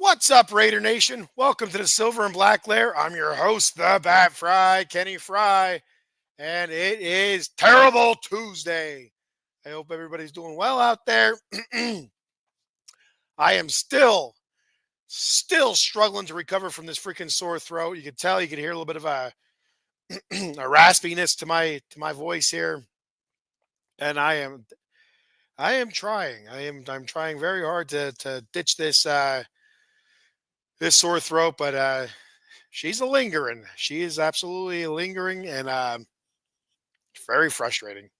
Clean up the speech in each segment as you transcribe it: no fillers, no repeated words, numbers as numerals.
What's up, Raider Nation? Welcome to the Silver and Black Lair. I'm your host, the Bat Fry, Kenny Fry, and it is Terrible Tuesday. I hope everybody's doing well out there. I am still struggling to recover from this freaking sore throat. You can tell, you can hear a little bit of a, a raspiness to my voice here, and I am trying. I'm trying very hard to ditch this sore throat, but she's a lingering. She is absolutely lingering and very frustrating.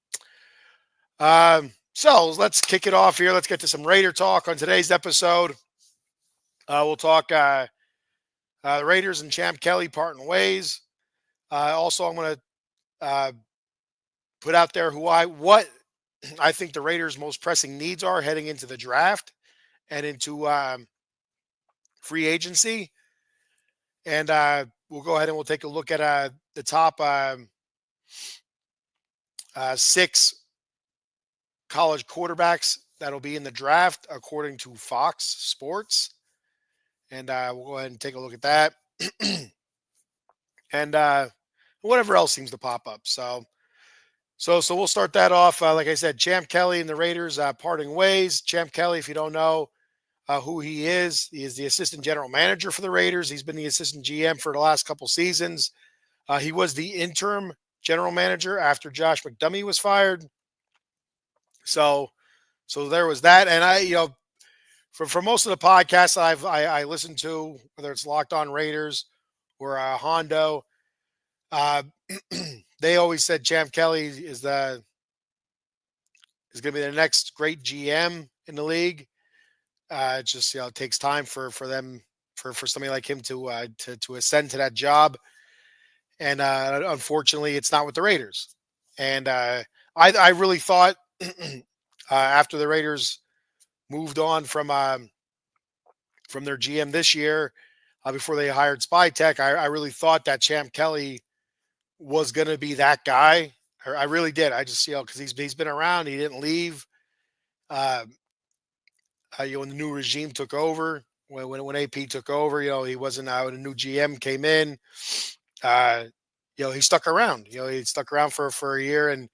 So let's kick it off here. Let's get to some Raider talk on today's episode. We'll talk the Raiders and Champ Kelly parting ways. Also, I'm going to put out there what I think the Raiders' most pressing needs are heading into the draft and into free agency. And we'll go ahead and we'll take a look at the top six college quarterbacks that'll be in the draft according to Fox Sports. And we'll go ahead and take a look at that. And whatever else seems to pop up. So we'll start that off. Like I said, Champ Kelly and the Raiders parting ways. Champ Kelly, if you don't know who he is the assistant general manager for the Raiders. He's been the assistant GM for the last couple seasons. He was the interim general manager after Josh McDummy was fired. So there was that, and for most of the podcasts I listened to, whether it's Locked On Raiders or Hondo, they always said Champ Kelly is going to be the next great GM in the league. It just it takes time for them for somebody like him to ascend to that job, and unfortunately, it's not with the Raiders. And I really thought after the Raiders moved on from their GM this year, before they hired Spytech, I really thought that Champ Kelly was going to be that guy. I really did. I just because he's been around, he didn't leave. When the new regime took over, when AP took over, he wasn't. When a new GM came in, he stuck around. He stuck around for a year, and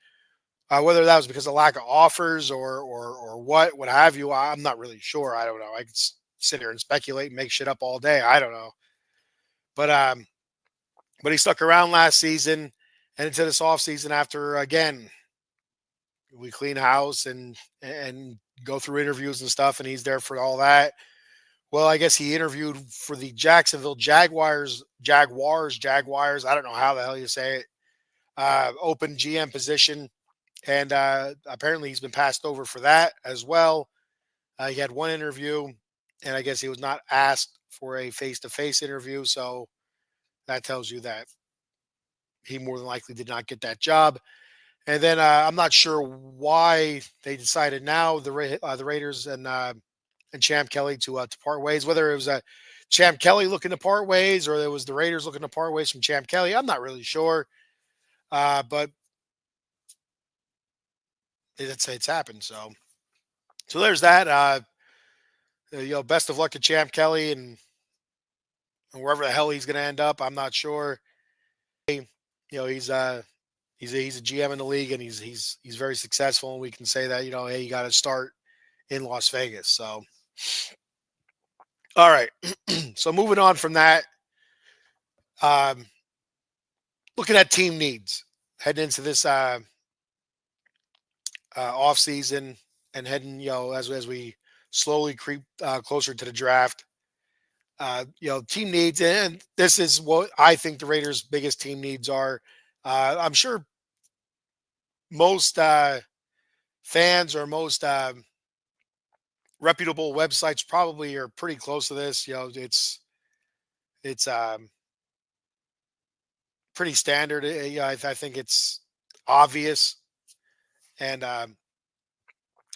whether that was because of lack of offers or what have you, I'm not really sure. I don't know. I could sit here and speculate and make shit up all day. I don't know, but he stuck around last season and into this offseason after again we clean house and go through interviews and stuff, and he's there for all that. Well, I guess he interviewed for the Jacksonville Jaguars. I don't know how the hell you say it. Open GM position, and apparently he's been passed over for that as well. He had one interview, and I guess he was not asked for a face-to-face interview, so that tells you that he more than likely did not get that job. And then I'm not sure why they decided now the Raiders and Champ Kelly to part ways. Whether it was Champ Kelly looking to part ways or it was the Raiders looking to part ways from Champ Kelly, I'm not really sure. But it's happened. So there's that. Best of luck to Champ Kelly and wherever the hell he's going to end up. I'm not sure. He's a GM in the league, and he's very successful, and we can say that hey, you got to start in Las Vegas. So, all right. So moving on from that, looking at team needs heading into this off season and heading as we slowly creep closer to the draft. Team needs, and this is what I think the Raiders' biggest team needs are. I'm sure most fans or most reputable websites probably are pretty close to this. It's pretty standard. I think it's obvious, and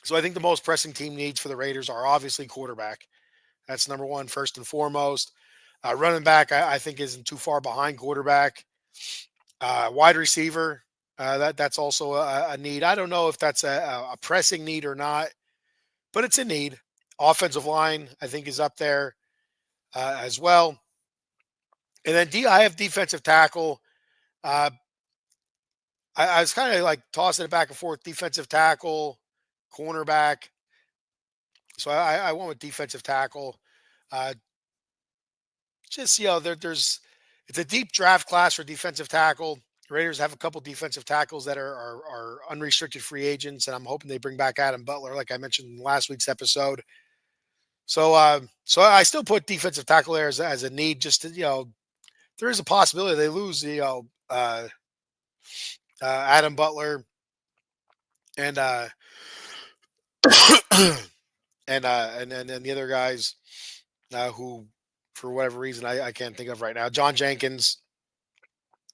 so I think the most pressing team needs for the Raiders are obviously quarterback. That's number one, first and foremost. Running back, I think, isn't too far behind quarterback. Wide receiver, that's also a need. I don't know if that's a pressing need or not, but it's a need. Offensive line, I think, is up there. as well. And then I have defensive tackle. Uh, I was kind of like tossing it back and forth, defensive tackle, cornerback. So I went with defensive tackle. Uh, just there's it's a deep draft class for defensive tackle. Raiders have a couple defensive tackles that are unrestricted free agents, and I'm hoping they bring back Adam Butler, like I mentioned in last week's episode. So I still put defensive tackle there as a need. Just to, there is a possibility they lose Adam Butler and and the other guys who for whatever reason I can't think of right now. John Jenkins,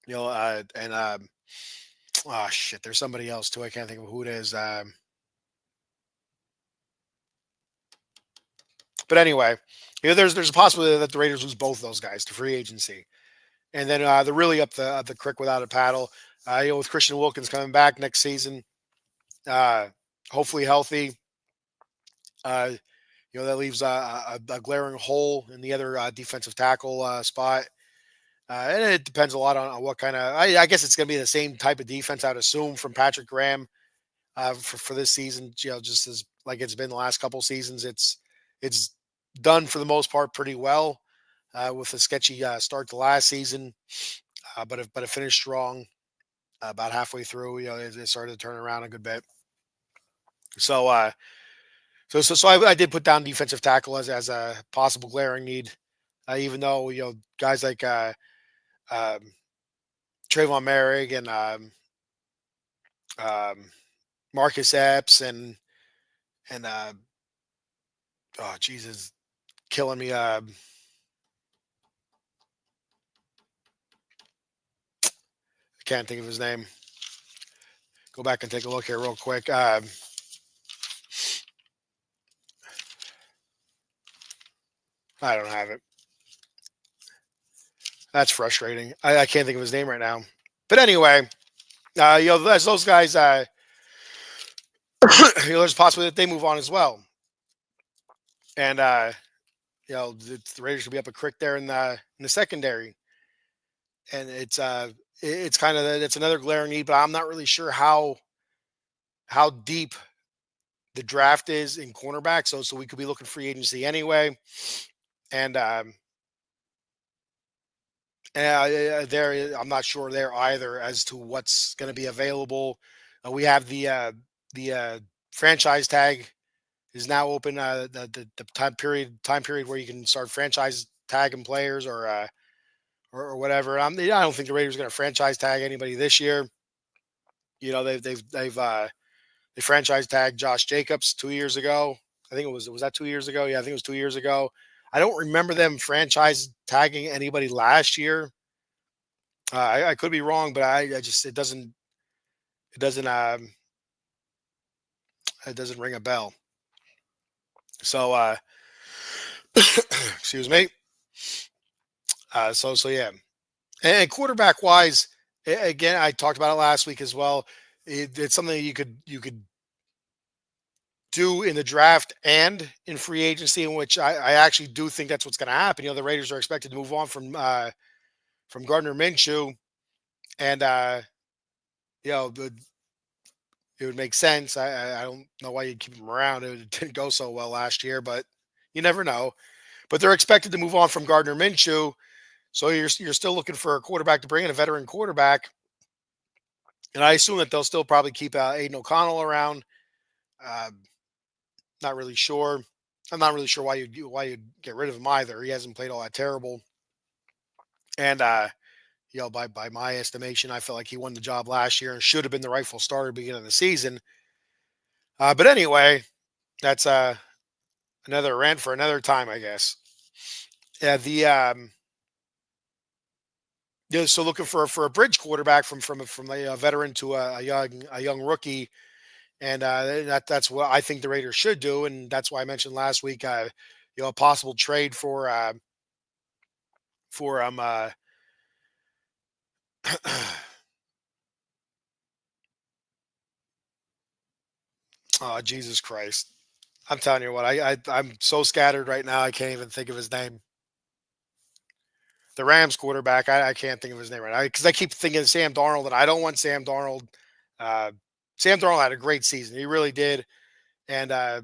and oh shit, there's somebody else too. I can't think of who it is. But anyway, there's a possibility that the Raiders lose both of those guys to free agency, and then they're really up the creek without a paddle. With Christian Wilkins coming back next season, uh, hopefully healthy. Uh, that leaves a glaring hole in the other defensive tackle spot. And it depends a lot on what kind of. I guess it's going to be the same type of defense, I'd assume, from Patrick Graham for this season. Just as like it's been the last couple seasons, it's done for the most part pretty well with a sketchy start to last season, but it finished strong about halfway through. It started to turn around a good bit. So I did put down defensive tackle as a possible glaring need, even though guys like um, Trayvon Merrick and um, Marcus Epps and oh Jesus, killing me. I can't think of his name. Go back and take a look here real quick. I don't have it. That's frustrating. I can't think of his name right now. But anyway, as those guys, there's a possibility that they move on as well. And the Raiders will be up a creek there in the secondary, and it's kind of it's another glaring need, but I'm not really sure how deep the draft is in cornerback. So we could be looking free agency anyway, and I'm not sure there either as to what's going to be available. We have the franchise tag is now open. The time period where you can start franchise tagging players or whatever. I don't think the Raiders are going to franchise tag anybody this year. They franchise tagged Josh Jacobs 2 years ago. I think was that 2 years ago? Yeah, I think it was 2 years ago. I don't remember them franchise tagging anybody last year. I could be wrong, but I just it doesn't it doesn't ring a bell. So excuse me. So yeah, and quarterback wise, again, I talked about it last week as well. It's something you could do in the draft and in free agency, in which I actually do think that's what's going to happen. The Raiders are expected to move on from Gardner Minshew, and it would make sense. I don't know why you'd keep him around. It didn't go so well last year, but you never know. But they're expected to move on from Gardner Minshew, so you're still looking for a quarterback to bring in, a veteran quarterback, and I assume that they'll still probably keep Aiden O'Connell around. Uh, Not really sure. I'm not really sure why you get rid of him either. He hasn't played all that terrible, and by my estimation, I felt like he won the job last year and should have been the rightful starter at the beginning of the season. But anyway, that's another rant for another time, I guess. Yeah, so looking for a bridge quarterback from a veteran to a young rookie, and that's what I think the Raiders should do, and that's why I mentioned last week, a possible trade for oh Jesus Christ, I'm telling you what, I'm so scattered right now, I can't even think of his name. the Rams quarterback. I can't think of his name right now because I keep thinking of Sam Darnold, and I don't want Sam Darnold. Uh, Sam Darnold had a great season. He really did, and I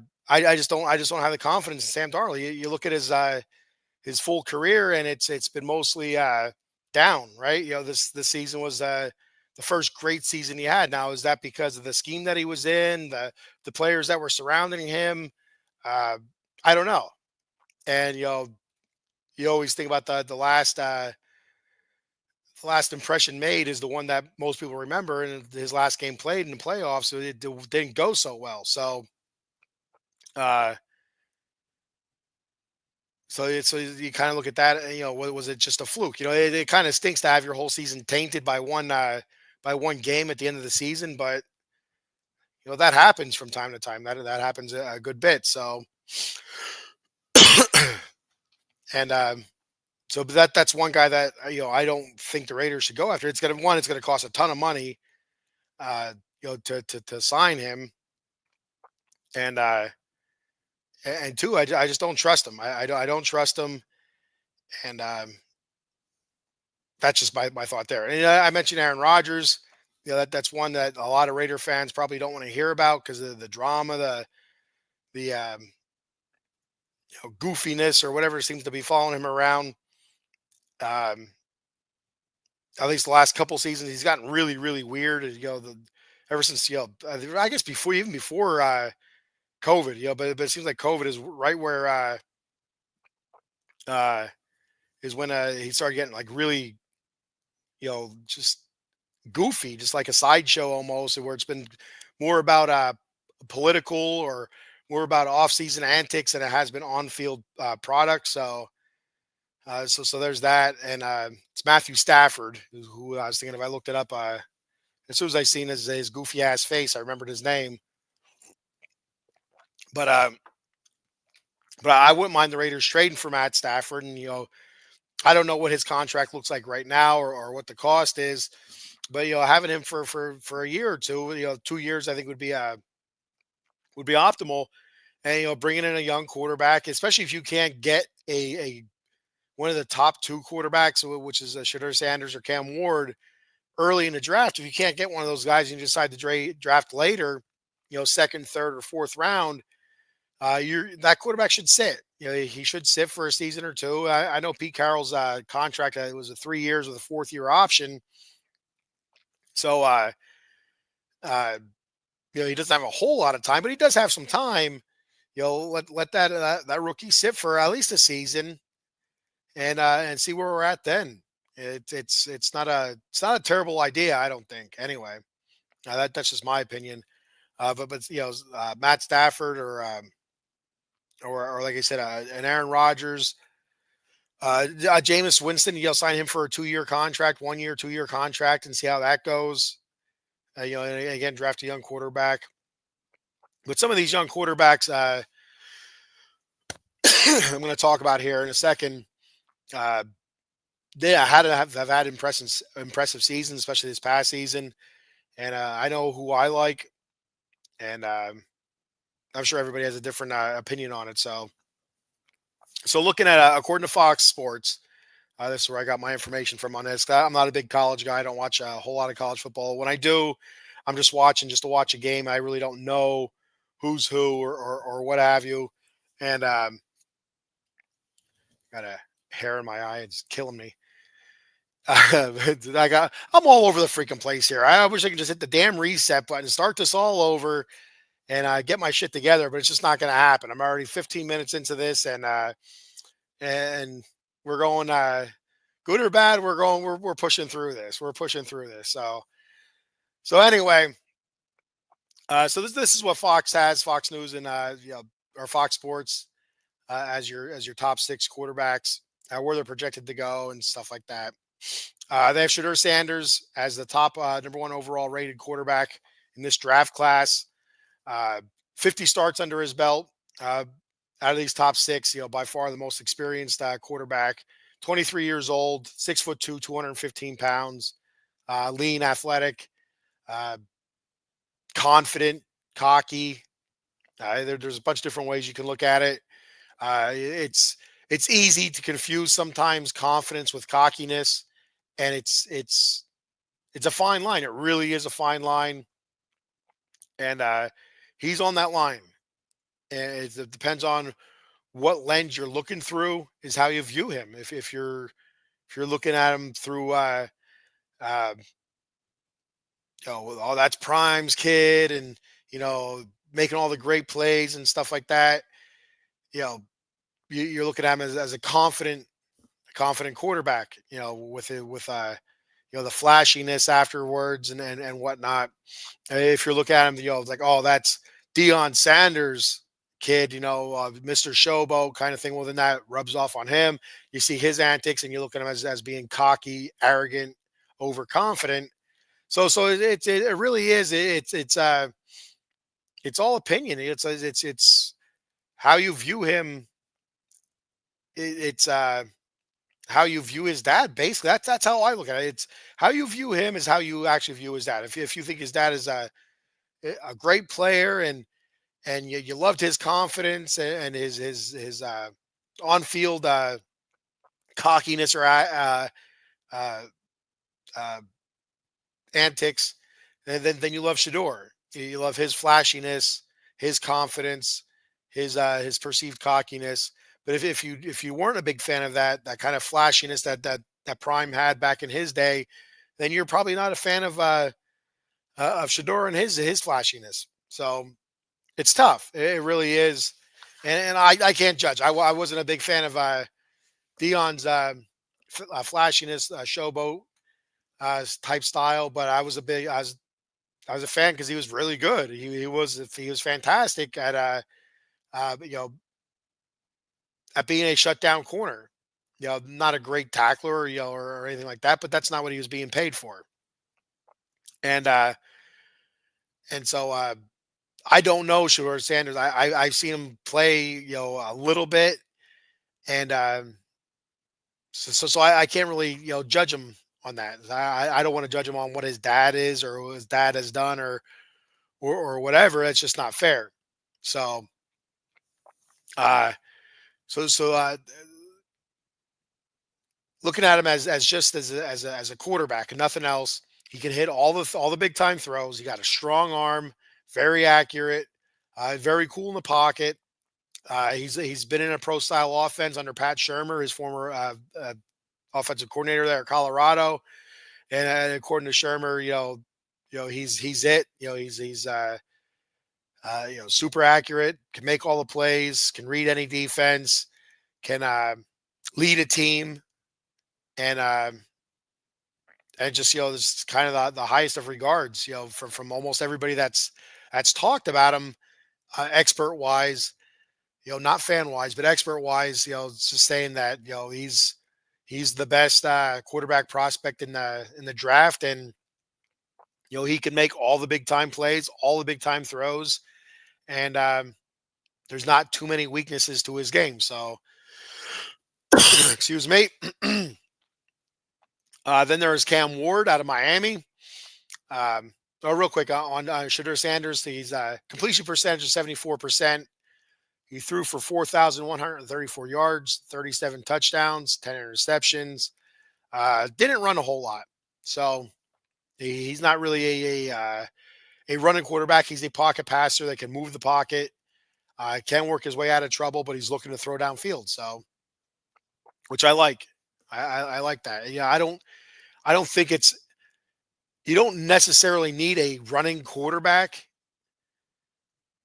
just don't have the confidence in Sam Darnold. You look at his full career, and it's been mostly down. Right? This season was the first great season he had. Now, is that because of the scheme that he was in, the players that were surrounding him? Uh, I don't know. And you always think about the last impression made is the one that most people remember, and his last game played in the playoffs, so didn't go so well. Uh, so you kind of look at that, and, was it just a fluke? It kind of stinks to have your whole season tainted by one game at the end of the season, but that happens from time to time. That happens a good bit. So, and so but that's one guy that I don't think the Raiders should go after. It's gonna cost a ton of money, uh, to sign him, and and two, I just don't trust him. I don't trust him, and that's just my thought there. And I mentioned Aaron Rodgers. That's one that a lot of Raider fans probably don't want to hear about because of the drama, the goofiness or whatever seems to be following him around. Um, at least the last couple seasons, he's gotten really, really weird. Ever since I guess even before COVID, but it seems like COVID is right where uh, is when he started getting like really just goofy, just like a sideshow almost, where it's been more about political or more about off-season antics than it has been on-field product. So there's that, and it's Matthew Stafford, who I was thinking if I looked it up. As soon as I seen his goofy ass face, I remembered his name. But but I wouldn't mind the Raiders trading for Matt Stafford, and I don't know what his contract looks like right now or what the cost is, but having him for a year or two, 2 years, I think would be optimal, and bringing in a young quarterback, especially if you can't get a one of the top two quarterbacks, which is Shadur Sanders or Cam Ward, early in the draft. If you can't get one of those guys and you decide to draft later, second, third, or fourth round, that quarterback should sit. He should sit for a season or two. I know Pete Carroll's contract was a 3 years with a fourth year option, so uh, he doesn't have a whole lot of time, but he does have some time. Let that rookie sit for at least a season, and see where we're at then. It's not a terrible idea, I don't think. Anyway, that's just my opinion. But Matt Stafford or like I said, an Aaron Rodgers, Jameis Winston, sign him for a 2 year contract, 1 year, 2 year contract, and see how that goes. And again, draft a young quarterback. But some of these young quarterbacks, I'm going to talk about here in a second. Uh, they have had impressive seasons, especially this past season. And I know who I like, and I'm sure everybody has a different opinion on it. So looking at according to Fox Sports, this is where I got my information from on this. I'm not a big college guy. I don't watch a whole lot of college football. When I do, I'm just watching just to watch a game. I really don't know who's who or what have you. And got a hair in my eye. It's killing me. I'm all over the freaking place here. I wish I could just hit the damn reset button, start this all over, and get my shit together. But it's just not going to happen. I'm already 15 minutes into this, and we're going good or bad. We're pushing through this. We're pushing through this. So anyway, so this is what Fox has, Fox News, and or Fox Sports as your top six quarterbacks, where they're projected to go and stuff like that. They have Shadur Sanders as the top number one overall rated quarterback in this draft class. Uh, 50 starts under his belt. Out of these top six, by far the most experienced quarterback. 23 years old, 6'2", 215 pounds, lean, athletic, uh, confident, cocky. There's a bunch of different ways you can look at it. It's it's easy to confuse sometimes confidence with cockiness, and it's a fine line. It really is a fine line, and he's on that line. And it depends on what lens you're looking through is how you view him. If you're looking at him through uh, well, oh, that's Prime's kid, and making all the great plays and stuff like that. You know, you're looking at him as a confident quarterback. With it with the flashiness afterwards and whatnot. If you're looking at him, like, oh, that's Deion Sanders kid, Mr. Showboat kind of thing. Well, then that rubs off on him. You see his antics, and you look at him as being cocky, arrogant, overconfident. So it really is. It's all opinion. It's how you view him. It's how you view his dad. Basically, that's how I look at it. It's how you view him is how you actually view his dad. If you think his dad is a great player, and you loved his confidence and his on field cockiness or uh, uh, antics, and then you love Shador. You love his flashiness, his confidence, his perceived cockiness. But if you weren't a big fan of that kind of flashiness that Prime had back in his day, then you're probably not a fan of Shador and his flashiness. So it's tough. It really is, and I can't judge. I wasn't a big fan of Dion's flashiness, showboat type style, but I was a fan because he was really good. He was fantastic uh you know at being a shutdown corner. Not a great tackler, or anything like that, but that's not what he was being paid for. And so I don't know Shador Sanders. I've seen him play, a little bit, and so I can't really judge him on that. I don't want to judge him on what his dad is or what his dad has done or whatever. It's just not fair. So uh so looking at him as just as a quarterback and nothing else, he can hit all the big time throws. He got a strong arm, very accurate, very cool in the pocket. He's been in a pro style offense under Pat Shermer, his former offensive coordinator there at Colorado. And according to Shermer, he's it. He's super accurate, can make all the plays, can read any defense, can lead a team, and just this is kind of the highest of regards. From almost everybody that's talked about him, expert wise. Not fan wise, but expert wise. It's just saying that he's the best quarterback prospect in the draft, and he can make all the big time plays, all the big time throws, and there's not too many weaknesses to his game. So, excuse me. Then there's Cam Ward out of Miami. Real quick on Shadur Sanders, he's completion percentage of 74%. He threw for 4,134 yards, 37 touchdowns, 10 interceptions. Didn't run a whole lot, so he's not really a running quarterback. He's a pocket passer that can move the pocket. Can work his way out of trouble, but he's looking to throw downfield. So, which I like. I like that. Yeah, I don't think you don't necessarily need a running quarterback.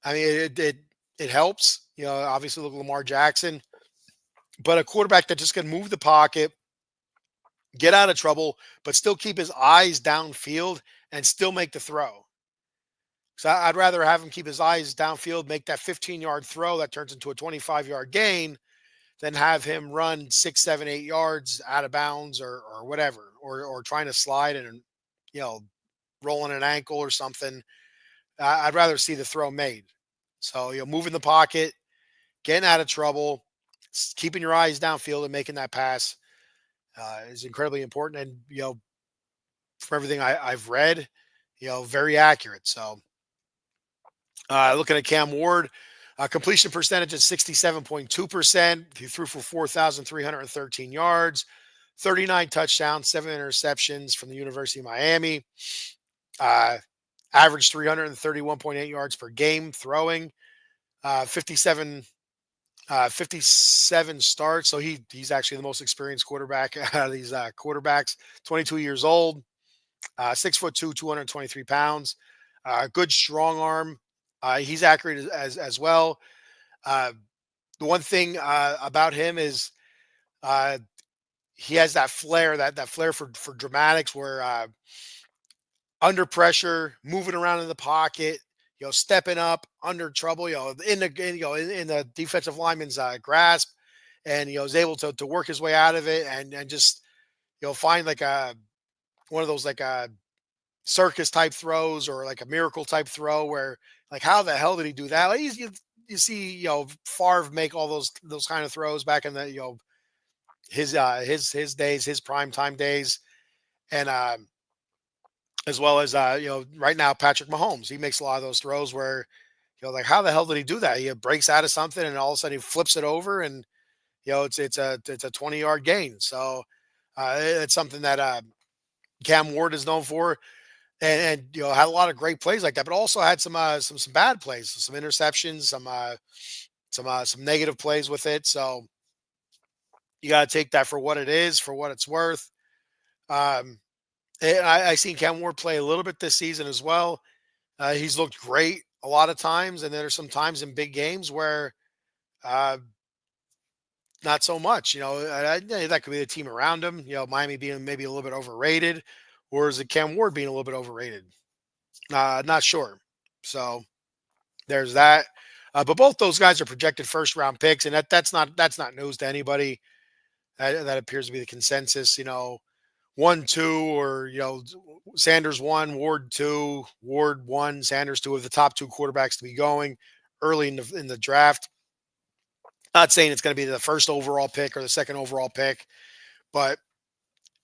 I mean, it helps. Obviously look at Lamar Jackson, but a quarterback that just can move the pocket, get out of trouble, but still keep his eyes downfield and still make the throw. So I'd rather have him keep his eyes downfield, make that 15-yard throw that turns into a 25-yard gain, than have him run 6, 7, 8 yards out of bounds or whatever, or trying to slide and you know rolling an ankle or something. I'd rather see the throw made. So moving the pocket, getting out of trouble, keeping your eyes downfield and making that pass is incredibly important. And from everything I've read, very accurate. So looking at Cam Ward, Completion percentage is 67.2%. He threw for 4,313 yards, 39 touchdowns, 7 interceptions from the University of Miami. Uh, Averaged 331.8 yards per game throwing, 57 57 starts. So he's actually the most experienced quarterback out of these quarterbacks. 22 years old, 6'2", 223 pounds. Good strong arm. He's accurate as well. Uh, the one thing about him is uh, he has that flair, that flair for dramatics, where under pressure, moving around in the pocket, stepping up under trouble, in the defensive lineman's grasp, and is able to work his way out of it, and just find like a one of those like circus type throws, or like a miracle type throw, where like, how the hell did he do that? Like, you see, Favre make all those kind of throws back in the his days, his prime time days, and as well as right now Patrick Mahomes. He makes a lot of those throws where like, how the hell did he do that? He breaks out of something and all of a sudden he flips it over, and it's a 20-yard gain. So it's something that Cam Ward is known for, and had a lot of great plays like that, but also had some bad plays, some interceptions, some negative plays with it. So you got to take that for what it is, for what it's worth. Um, and I seen Cam Ward play a little bit this season as well. He's looked great a lot of times, and there's some times in big games where uh, not so much. That could be the team around him. Miami being maybe a little bit overrated, or is it Cam Ward being a little bit overrated? Not sure. So there's that. But both those guys are projected first round picks, and that's not news to anybody. That appears to be the consensus. 1, 2, or Sanders 1, Ward 2, Ward 1, Sanders 2 of the top two quarterbacks to be going early in the draft. Not saying it's going to be the first overall pick or the second overall pick, but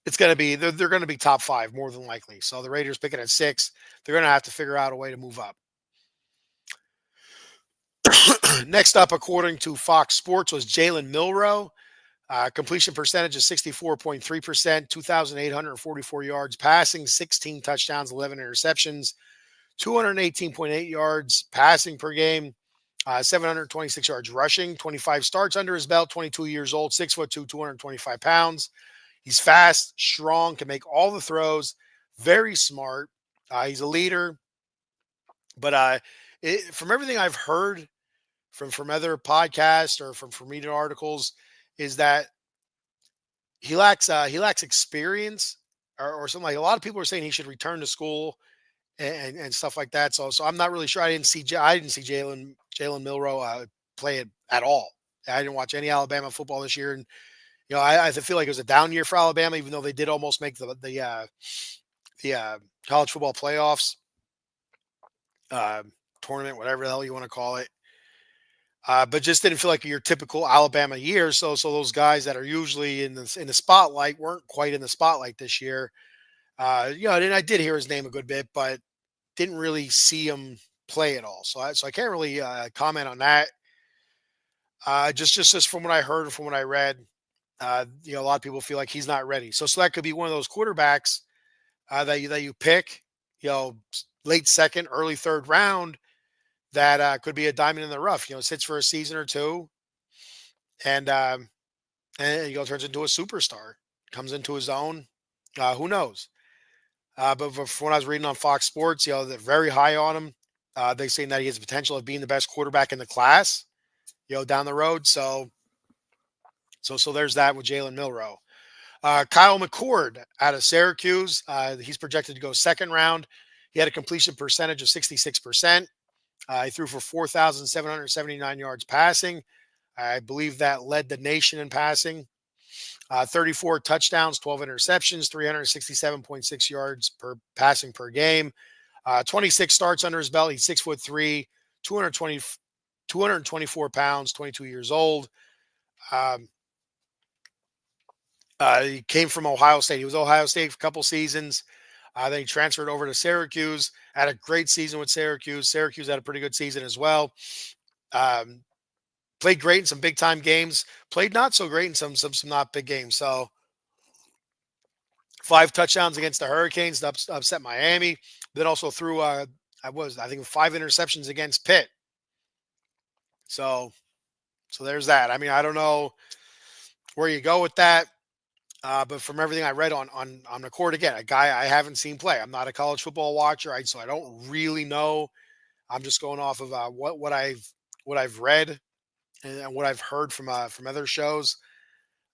it's going to be they're going to be top 5 more than likely. So the Raiders picking at 6, they're going to have to figure out a way to move up. Next up, according to Fox Sports, was Jalen Milroe. Completion percentage is 64.3%, 2,844 yards passing, 16 touchdowns, 11 interceptions, 218.8 yards passing per game, 726 yards rushing, 25 starts under his belt, 22 years old, 6'2", 225 pounds. He's fast, strong, can make all the throws, very smart. He's a leader, but from everything I've heard from other podcasts or from reading articles, is that he lacks experience, or something. Like, a lot of people are saying he should return to school and stuff like that. So I'm not really sure. I didn't see Jalen Milroe play it at all. I didn't watch any Alabama football this year, and I feel like it was a down year for Alabama, even though they did almost make the college football playoffs uh, tournament, whatever the hell you want to call it. But just didn't feel like your typical Alabama year. So those guys that are usually in the spotlight weren't quite in the spotlight this year. And I did hear his name a good bit, but didn't really see him play at all. So I can't really comment on that. Just from what I heard, from what I read, a lot of people feel like he's not ready. So that could be one of those quarterbacks that you pick, late second, early third round, that could be a diamond in the rough. Sits for a season or two, and turns into a superstar, comes into his own. Who knows? But from what I was reading on Fox Sports, they're very high on him. They saying that he has the potential of being the best quarterback in the class, down the road. So there's that with Jalen Milroe. Kyle McCord out of Syracuse. He's projected to go second round. He had a completion percentage of 66%. He threw for 4,779 yards passing. I believe that led the nation in passing. 34 touchdowns, 12 interceptions, 367.6 yards per passing per game. 26 starts under his belt. He's 6'3", 224 pounds, 22 years old. He came from Ohio State. He was Ohio State for a couple seasons. Then he transferred over to Syracuse. Had a great season with Syracuse. Syracuse had a pretty good season as well. Um, Played great in some big time games. Played not so great in some not big games. So 5 touchdowns against the Hurricanes to upset Miami. Then also threw I think 5 interceptions against Pitt. So there's that. I mean, I don't know where you go with that. But from everything I read on the court, again, a guy I haven't seen play. I'm not a college football watcher, so I don't really know. I'm just going off of what I've read and what I've heard from other shows.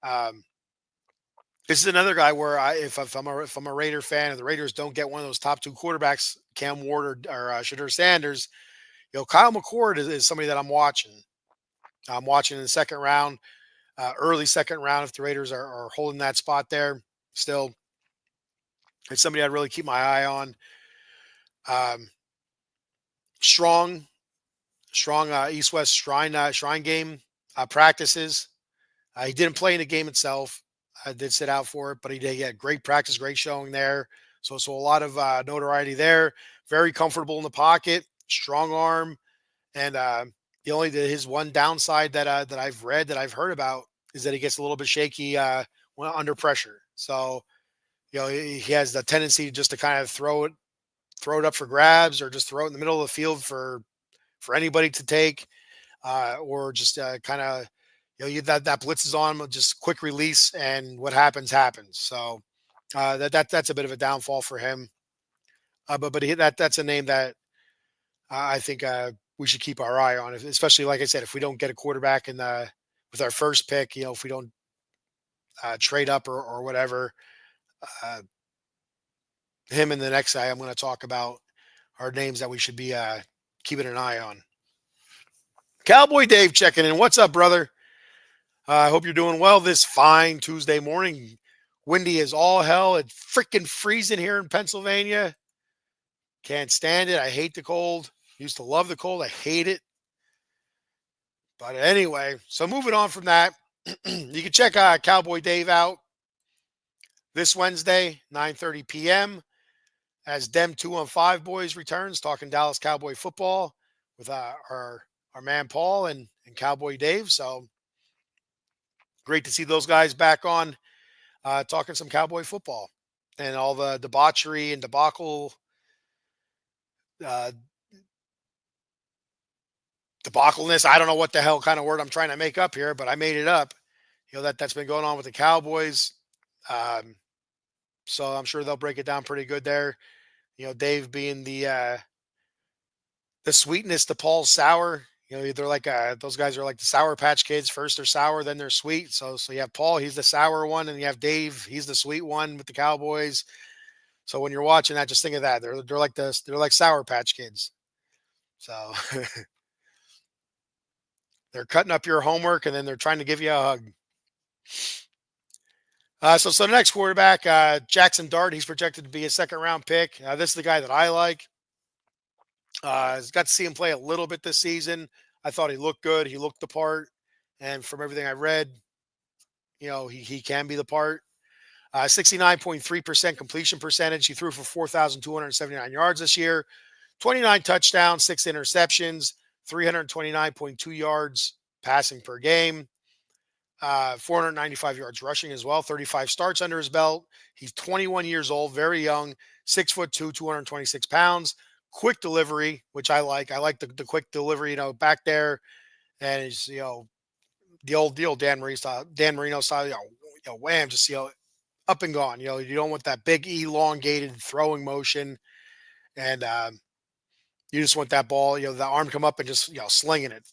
Um, this is another guy where if I'm a Raider fan and the Raiders don't get one of those top two quarterbacks, Cam Ward or Shadur Sanders, Kyle McCord is somebody that I'm watching. I'm watching in the second round, early second round. If the Raiders are holding that spot there, still, it's somebody I'd really keep my eye on. Um, strong, strong East West Shrine game practices. He didn't play in the game itself. I did sit out for it, but he did get great practice, great showing there. So a lot of notoriety there. Very comfortable in the pocket, strong arm, and his one downside that I've read that I've heard about is that he gets a little bit shaky when under pressure. So he has the tendency just to kind of throw it up for grabs or just throw it in the middle of the field for anybody to take, or just kind of that blitz is on him, just quick release, and what happens. So that's a bit of a downfall for him. That's a name that I think we should keep our eye on, especially like I said, if we don't get a quarterback in the with our first pick, if we don't trade up or whatever, uh, him and the next guy I'm going to talk about are names that we should be keeping an eye on. Cowboy Dave checking in. What's up, brother? I hope you're doing well this fine Tuesday morning. Windy as all hell. It's freaking freezing here in Pennsylvania. Can't stand it. I hate the cold. Used to love the cold. I hate it. But anyway, so moving on from that, you can check Cowboy Dave out this Wednesday, 9:30 p.m. as Dem 215 Boys returns, talking Dallas Cowboy football with our man Paul and Cowboy Dave. So great to see those guys back on talking some Cowboy football and all the debauchery and debacle, uh, debacleness. I don't know what the hell kind of word I'm trying to make up here, but I made it up. That's been going on with the Cowboys. Um, so I'm sure they'll break it down pretty good there. Dave being the sweetness to Paul's sour. They're like those guys are like the Sour Patch Kids. First they're sour, then they're sweet. So you have Paul, he's the sour one, and you have Dave, he's the sweet one with the Cowboys. So when you're watching that, just think of that. They're like this. They're like Sour Patch Kids. So they're cutting up your homework and then they're trying to give you a hug. So the next quarterback, Jackson Dart, he's projected to be a second round pick. This is the guy that I like. Got to see him play a little bit this season. I thought he looked good. He looked the part. And from everything I read, he can be the part. 69.3% completion percentage. He threw for 4,279 yards this year, 29 touchdowns, 6 interceptions, 329.2 yards passing per game, 495 yards rushing as well, 35 starts under his belt. He's 21 years old, very young, 6'2", 226 pounds. Quick delivery, which I like. I like the quick delivery, back there. And he's, the old Dan Marino style, wham, just, up and gone. You don't want that big elongated throwing motion. And you just want that ball, the arm come up and just, slinging it.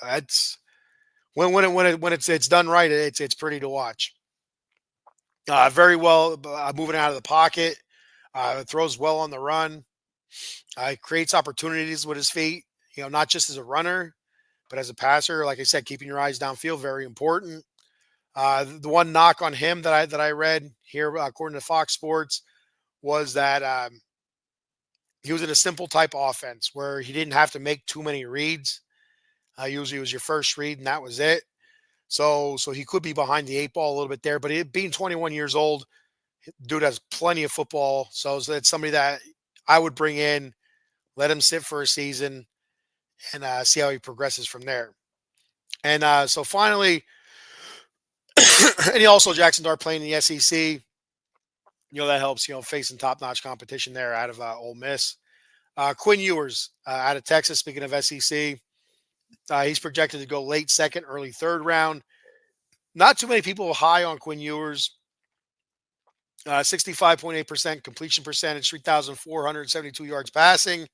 That's when it's done right, it's pretty to watch. Very well moving out of the pocket. Throws well on the run. Creates opportunities with his feet, not just as a runner, but as a passer. Like I said, keeping your eyes downfield, very important. The one knock on him that I read here, according to Fox Sports, was that he was in a simple type offense where he didn't have to make too many reads. Usually it was your first read and that was it. So he could be behind the 8 ball a little bit there, but being 21 years old, dude has plenty of football. So that's somebody that I would bring in, let him sit for a season, and see how he progresses from there. And so finally, and he also Jackson Dart playing in the SEC. That helps. Facing top notch competition there out of Ole Miss. Quinn Ewers out of Texas. Speaking of SEC, he's projected to go late second, early third round. Not too many people high on Quinn Ewers. 65.8% completion percentage, 3,472 yards passing,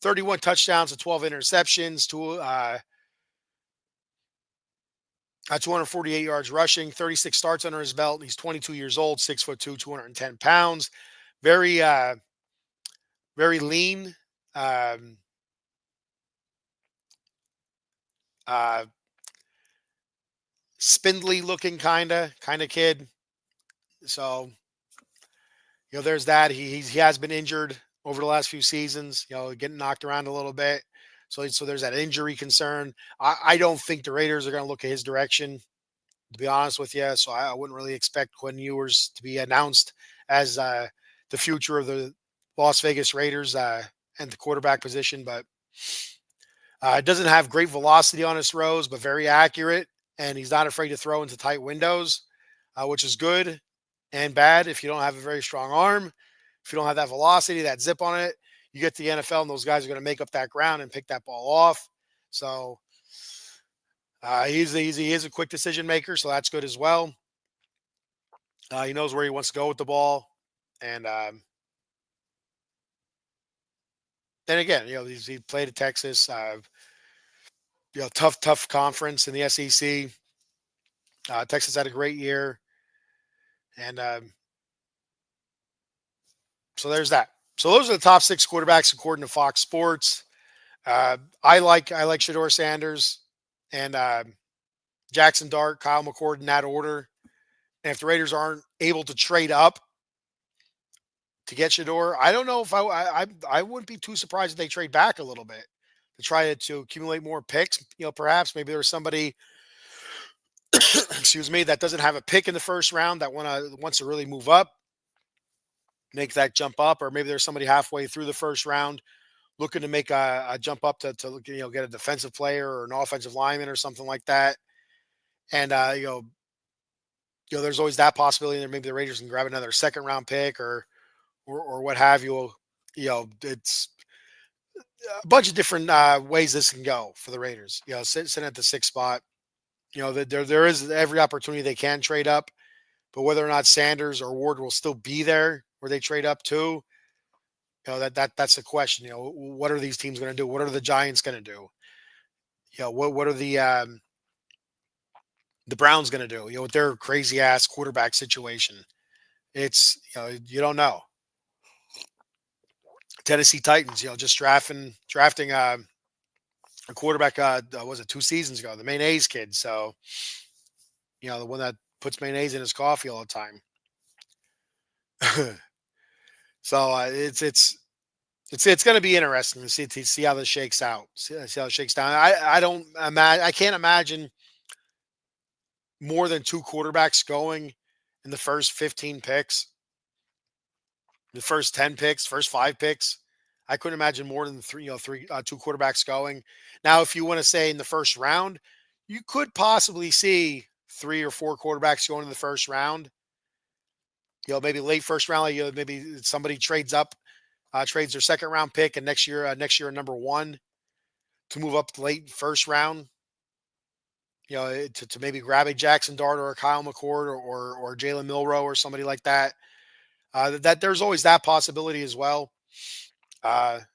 31 touchdowns and 12 interceptions, 248 yards rushing, 36 starts under his belt. He's 22 years old, 6'2", 210 pounds. Very, very lean. Um, uh, Spindly looking kind of kid. So there's that. He has been injured over the last few seasons. Getting knocked around a little bit. So there's that injury concern. I don't think the Raiders are going to look at his direction, to be honest with you. So I wouldn't really expect Quinn Ewers to be announced as the future of the Las Vegas Raiders and the quarterback position. But it doesn't have great velocity on his throws, but very accurate. And he's not afraid to throw into tight windows, which is good and bad if you don't have a very strong arm. If you don't have that velocity, that zip on it, you get to the NFL and those guys are going to make up that ground and pick that ball off. So he is a quick decision maker, so that's good as well. He knows where he wants to go with the ball. And then again, he played at Texas, tough conference in the SEC. Texas had a great year. And so there's that. So those are the top 6 quarterbacks according to Fox Sports. I like Shedeur Sanders and Jackson Dart, Kyle McCord in that order. And if the Raiders aren't able to trade up to get Shedeur, I don't know if I wouldn't be too surprised if they trade back a little bit to try to accumulate more picks. Perhaps maybe there's somebody, excuse me, that doesn't have a pick in the first round that wants to really move up, make that jump up, or maybe there's somebody halfway through the first round looking to make a jump up to get a defensive player or an offensive lineman or something like that. And there's always that possibility that maybe the Raiders can grab another second round pick or what have you. It's a bunch of different ways this can go for the Raiders. Sitting at the 6th spot. There is every opportunity they can trade up, but whether or not Sanders or Ward will still be there where they trade up to, that's the question. What are these teams going to do? What are the Giants going to do? What are the Browns going to do? With their crazy ass quarterback situation, it's you don't know. Tennessee Titans, just drafting a quarterback. Was it 2 seasons ago? The mayonnaise kid. So the one that puts mayonnaise in his coffee all the time. So it's going to be interesting to see how this shakes out. See how it shakes down. I can't imagine more than 2 quarterbacks going in the first 15 picks, the first 10 picks, first 5 picks. I couldn't imagine more than 2 quarterbacks going. Now, if you want to say in the first round, you could possibly see 3 or 4 quarterbacks going in the first round. Maybe late first round, maybe somebody trades up, trades their second round pick, and next year number 1 to move up late first round. To maybe grab a Jackson Dart or a Kyle McCord or Jalen Milroe or somebody like that. That there's always that possibility as well. But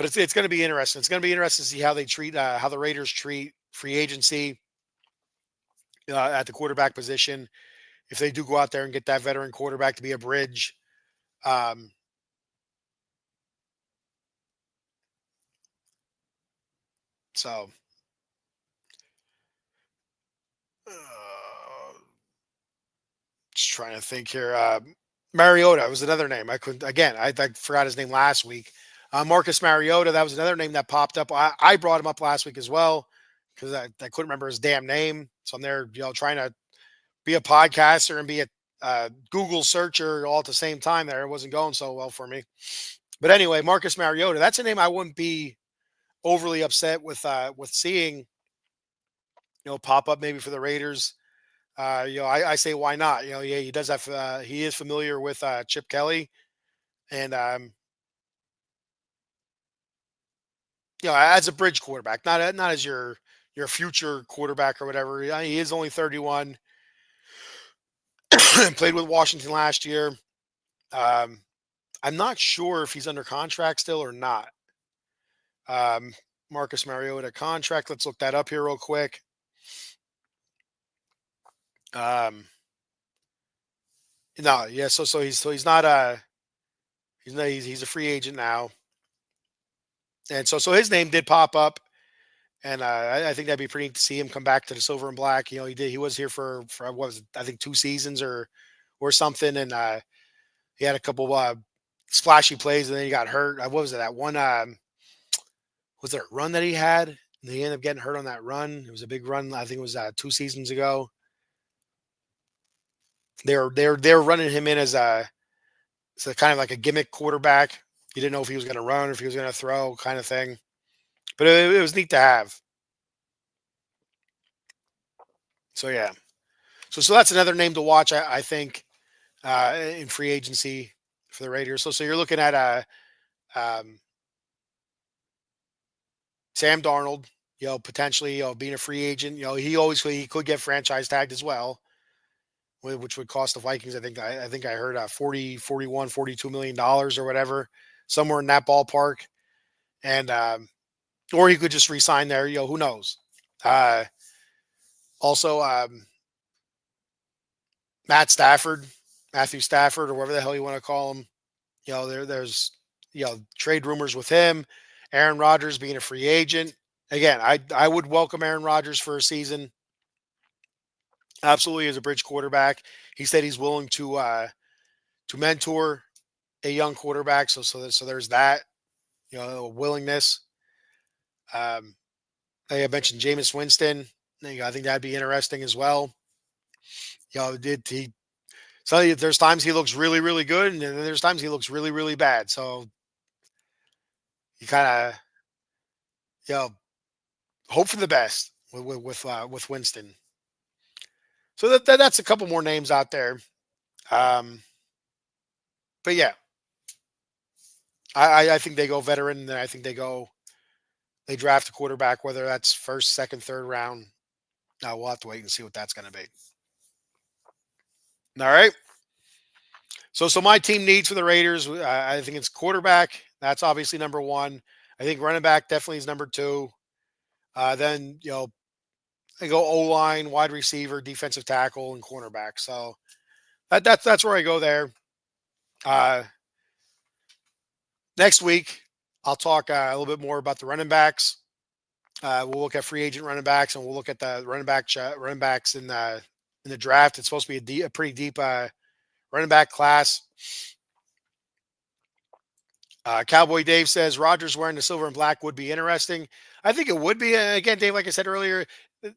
it's going to be interesting. It's going to be interesting to see how they treat how the Raiders treat free agency at the quarterback position. If they do go out there and get that veteran quarterback to be a bridge. So just trying to think here. Mariota was another name. I forgot his name last week. Marcus Mariota, that was another name that popped up. I brought him up last week as well because I couldn't remember his damn name. So I'm there, trying to be a podcaster and be a Google searcher all at the same time there. It wasn't going so well for me. But anyway, Marcus Mariota, that's a name I wouldn't be overly upset with seeing, pop up maybe for the Raiders. I say why not? Yeah, he does have he is familiar with Chip Kelly, and as a bridge quarterback, not as your future quarterback or whatever. He is only 31. Played with Washington last year. Um, I'm not sure if he's under contract still or not. Um, Marcus Mariota contract. Let's look that up here real quick. Um, no, yeah. So he's not he's a free agent now, and so his name did pop up, and I think that'd be pretty neat to see him come back to the silver and black. He was here for what was it, I think 2 seasons or something, and he had a couple splashy plays, and then he got hurt. What was it, that one? Was there a run that he had? And he ended up getting hurt on that run. It was a big run. I think it was 2 seasons ago. They were running him in as a so kind of like a gimmick quarterback. You didn't know if he was going to run or if he was going to throw, kind of thing. But it was neat to have. So yeah. So that's another name to watch. I think in free agency for the Raiders. So you're looking at um, Sam Darnold. Potentially being a free agent. He could get franchise tagged as well, which would cost the Vikings. I think I heard 40, 41, 42 million dollars or whatever, somewhere in that ballpark. And or he could just resign there. Who knows? Uh, Also, Matt Stafford, Matthew Stafford, or whatever the hell you want to call him. There's trade rumors with him. Aaron Rodgers being a free agent. Again, I would welcome Aaron Rodgers for a season. Absolutely, as a bridge quarterback. He said he's willing to mentor a young quarterback. So there's that willingness. Um, I mentioned Jameis Winston. I think that'd be interesting as well. Did he? So there's times he looks really, really good, and then there's times he looks really, really bad. So you kind of you know hope for the best with Winston. So that's a couple more names out there. Um, but yeah, I think they go veteran, and then I think they draft a quarterback, whether that's first, second, third round. Now we'll have to wait and see what that's going to be. All right. So my team needs for the Raiders, I think it's quarterback. That's obviously number one. I think running back definitely is number two. Then I go O line, wide receiver, defensive tackle, and cornerback. So that's where I go there. Uh, Next week, I'll talk a little bit more about the running backs. We'll look at free agent running backs, and we'll look at the running backs in the draft. It's supposed to be a pretty deep running back class. Cowboy Dave says Rogers wearing the silver and black would be interesting. I think it would be. Again, Dave, like I said earlier,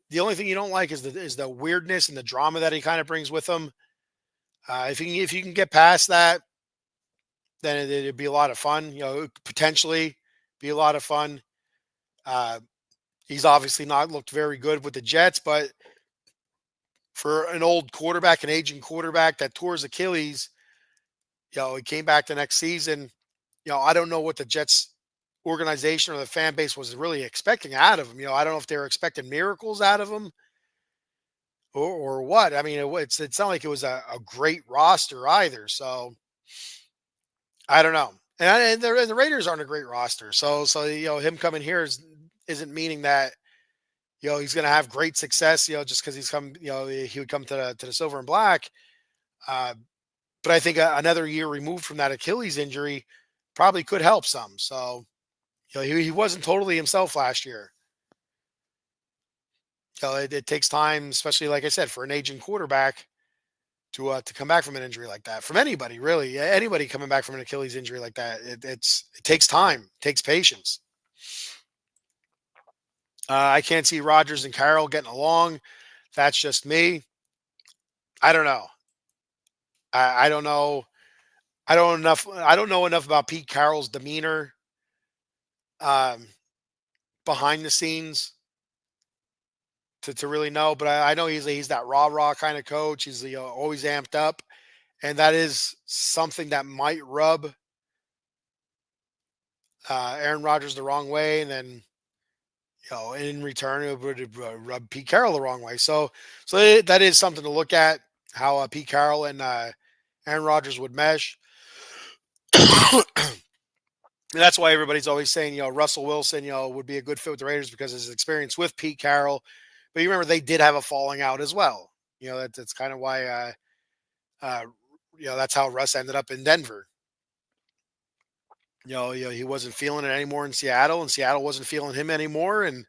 the only thing you don't like is the weirdness and the drama that he kind of brings with him. If you can get past that, then it'd be a lot of fun. Potentially be a lot of fun. Uh, he's obviously not looked very good with the Jets, but for an old quarterback, an aging quarterback that tore his Achilles, he came back the next season. I don't know what the Jets organization or the fan base was really expecting out of him. I don't know if they were expecting miracles out of him or what. I mean, it's not like it was a great roster either. So I don't know. And the Raiders aren't a great roster. So him coming here isn't meaning that he's going to have great success. Just because he's come, he would come to the silver and black. Uh, but I think another year removed from that Achilles injury probably could help some. So he wasn't totally himself last year. It takes time, especially like I said, for an aging quarterback to come back from an injury like that. From anybody, really, anybody coming back from an Achilles injury like that, it takes time, it takes patience. I can't see Rodgers and Carroll getting along. That's just me. I don't know. I don't know. I don't know enough about Pete Carroll's demeanor um, behind the scenes to really know, but I know he's that rah kind of coach. He's always amped up, and that is something that might rub Aaron Rodgers the wrong way, and then in return it would rub Pete Carroll the wrong way. That is something to look at, how Pete Carroll and Aaron Rodgers would mesh. And that's why everybody's always saying, Russell Wilson, would be a good fit with the Raiders because of his experience with Pete Carroll. But you remember they did have a falling out as well. That's kind of why, uh, that's how Russ ended up in Denver. He wasn't feeling it anymore in Seattle, and Seattle wasn't feeling him anymore. And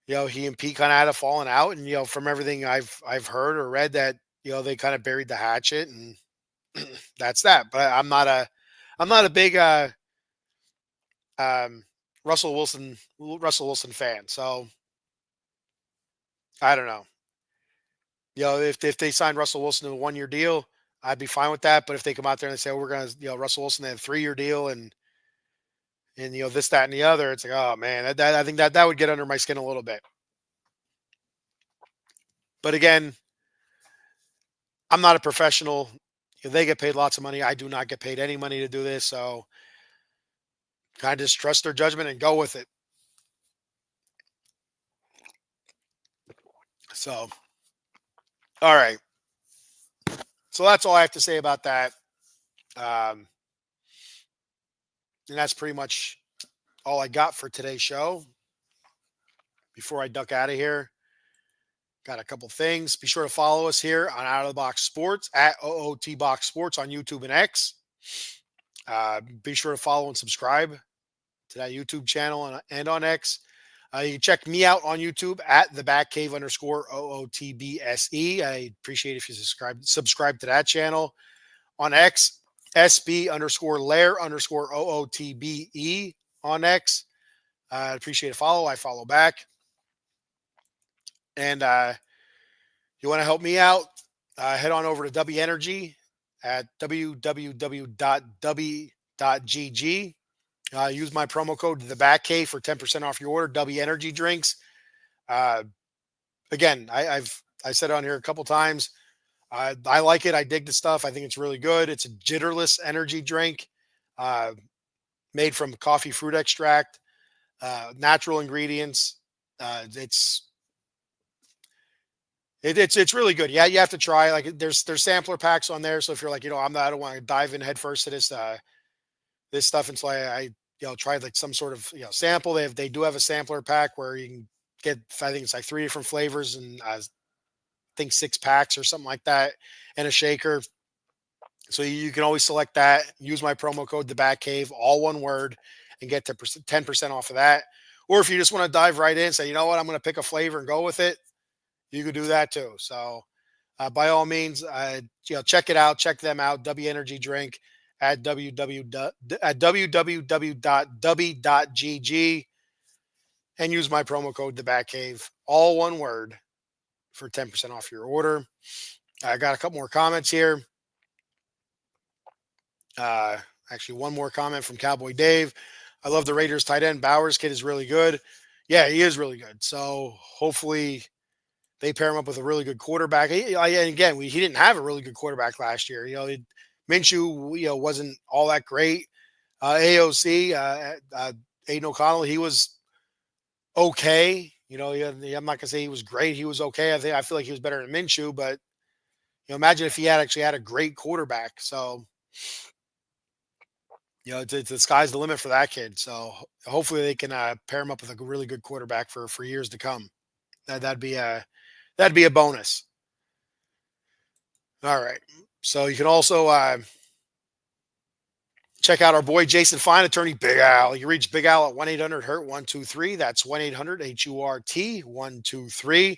he and Pete kind of had a falling out. And from everything I've heard or read, that they kind of buried the hatchet, and that's that. But I'm not a big um, Russell Wilson fan. So I don't know. If they signed Russell Wilson to a 1 year deal, I'd be fine with that. But if they come out there and they say, oh, we're gonna, Russell Wilson, they have a 3 year deal, and this, that, and the other, it's like, oh man, I think that would get under my skin a little bit. But again, I'm not a professional. They get paid lots of money. I do not get paid any money to do this. So kind of just trust their judgment and go with it. So, all right. So that's all I have to say about that. Um, and that's pretty much all I got for today's show. Before I duck out of here, got a couple things. Be sure to follow us here on Out of the Box Sports at OOT Box Sports on YouTube and X. Be sure to follow and subscribe to that YouTube channel and on X. You can check me out on YouTube at the Batcave _ OOTBSE. I appreciate if you subscribe to that channel. On X, SB _ Lair _ OOTBE on X. I appreciate a follow. I follow back. And you want to help me out, head on over to W Energy at www.w.gg. Use my promo code the Batcave for 10% off your order. W Energy drinks. Again, I said it on here a couple times. I like it. I dig the stuff. I think it's really good. It's a jitterless energy drink, made from coffee fruit extract, natural ingredients. It's really good. Yeah, you have to try. Like there's sampler packs on there. So if you're like, I don't want to dive in head first to this stuff until I try like some sort of sample. They do have a sampler pack where you can get, I think it's like 3 different flavors, and I think 6 packs or something like that, and a shaker. So you can always select that. Use my promo code the Batcave, all one word, and get to 10% off of that. Or if you just want to dive right in, say, you know what, I'm going to pick a flavor and go with it, you could do that too. So by all means, check it out. Check them out. W Energy Drink at www.w.gg, and use my promo code the Batcave, all one word, for 10% off your order. I got a couple more comments here. Actually, one more comment from Cowboy Dave. I love the Raiders tight end. Bowers kid is really good. Yeah, he is really good. So hopefully they pair him up with a really good quarterback. And again, he didn't have a really good quarterback last year. Minshew, wasn't all that great. AOC, Aiden O'Connell, he was okay. I'm not gonna say he was great. He was okay. I feel like he was better than Minshew, but imagine if he had actually had a great quarterback. So, the sky's the limit for that kid. So hopefully they can pair him up with a really good quarterback for years to come. That'd be a bonus. All right. So you can also check out our boy Jason Fine, attorney Big Al. You can reach Big Al at 1-800-HURT-123. That's 1-800-HURT-123.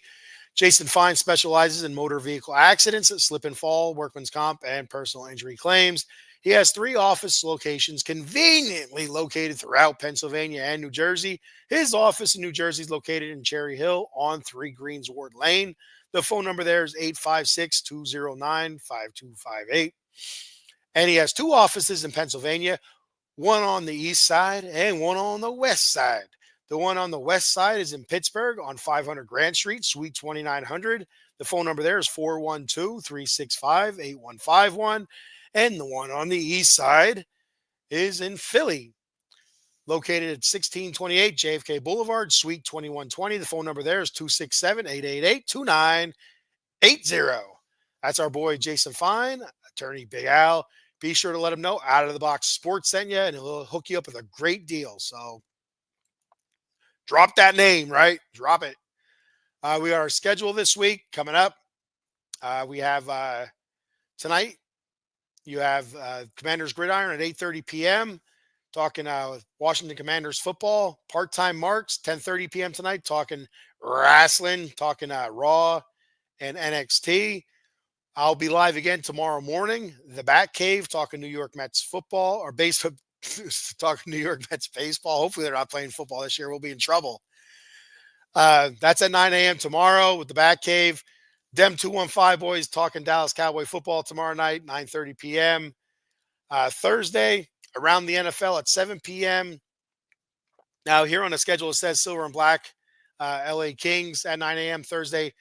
Jason Fine specializes in motor vehicle accidents, slip and fall, workman's comp, and personal injury claims. He has 3 office locations conveniently located throughout Pennsylvania and New Jersey. His office in New Jersey is located in Cherry Hill on 3 Greensward Lane. The phone number there is 856-209-5258. And he has two offices in Pennsylvania, one on the east side and one on the west side. The one on the west side is in Pittsburgh on 500 Grant Street, Suite 2900. The phone number there is 412-365-8151. And the one on the east side is in Philly, located at 1628 JFK Boulevard, Suite 2120. The phone number there is 267-888-2980. That's our boy Jason Fine, attorney Big Al. Be sure to let him know Out of the Box Sports sent you, and he'll hook you up with a great deal. So drop that name, right? Drop it. We got our schedule this week coming up. We have tonight, you have Commanders Gridiron at 8:30 p.m. Talking Washington Commanders football. Part-time Marks, 10:30 p.m. tonight. Talking wrestling, talking Raw and NXT. I'll be live again tomorrow morning. The Bat Cave, talking New York Mets football or baseball, talking New York Mets baseball. Hopefully they're not playing football this year. We'll be in trouble. That's at 9 a.m. tomorrow with the Bat Cave. Dem 215 boys talking Dallas Cowboy football tomorrow night, 9:30 p.m. Thursday, around the NFL at 7 p.m. Now, here on the schedule, it says Silver and Black, LA Kings at 9 a.m. Thursday.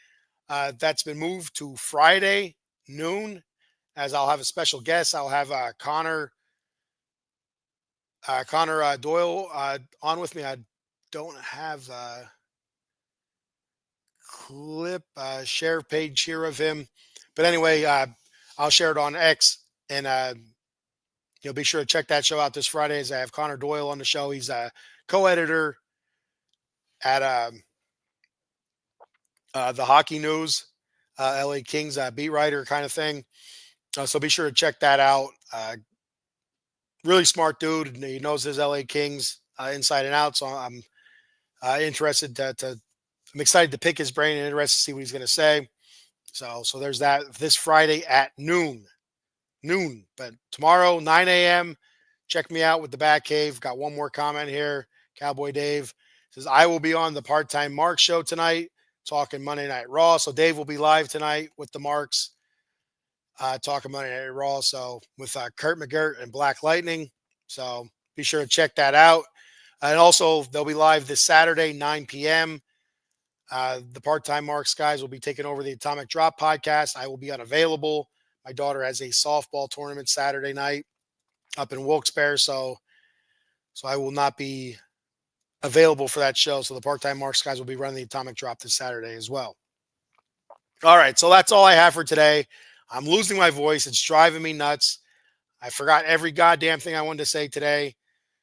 That's been moved to Friday, noon, as I'll have a special guest. I'll have Connor Doyle on with me. I don't have a clip, share page here of him. But anyway, I'll share it on X, and you'll be sure to check that show out this Friday as I have Connor Doyle on the show. He's a co-editor at the Hockey News, LA Kings beat writer kind of thing. So be sure to check that out. Really smart dude. He knows his LA Kings inside and out. So I'm interested I'm excited to pick his brain and interested to see what he's going to say. So there's that this Friday at noon. But tomorrow, 9 a.m., check me out with the Bat Cave. Got one more comment here. Cowboy Dave says, I will be on the Part-Time Mark show tonight, talking Monday Night Raw. So Dave will be live tonight with the Marks, talking Monday Night Raw. So with Kurt McGirt and Black Lightning. So be sure to check that out. And also, they'll be live this Saturday, 9 p.m. The Part-Time Marks guys will be taking over the Atomic Drop podcast. I will be unavailable. My daughter has a softball tournament Saturday night up in Wilkes-Barre, so I will not be available for that show. So the Part-Time Marks guys will be running the Atomic Drop this Saturday as well. All right, so that's all I have for today. I'm losing my voice. It's driving me nuts. I forgot every goddamn thing I wanted to say today,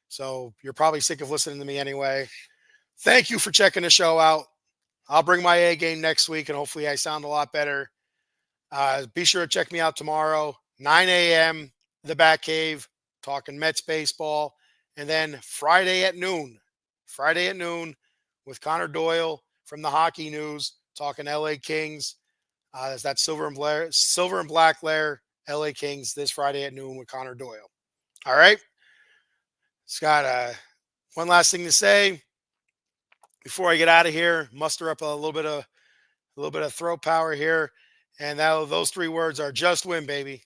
so you're probably sick of listening to me anyway. Thank you for checking the show out. I'll bring my A game next week, and hopefully I sound a lot better. Be sure to check me out tomorrow, 9 a.m., the Bat Cave, talking Mets baseball. And then Friday at noon with Connor Doyle from the Hockey News, talking LA Kings. That's Silver and Black Lair, LA Kings, this Friday at noon with Connor Doyle. All right. Scott, one last thing to say before I get out of here. Muster up a little bit of throat power here. And now those three words are just win, baby.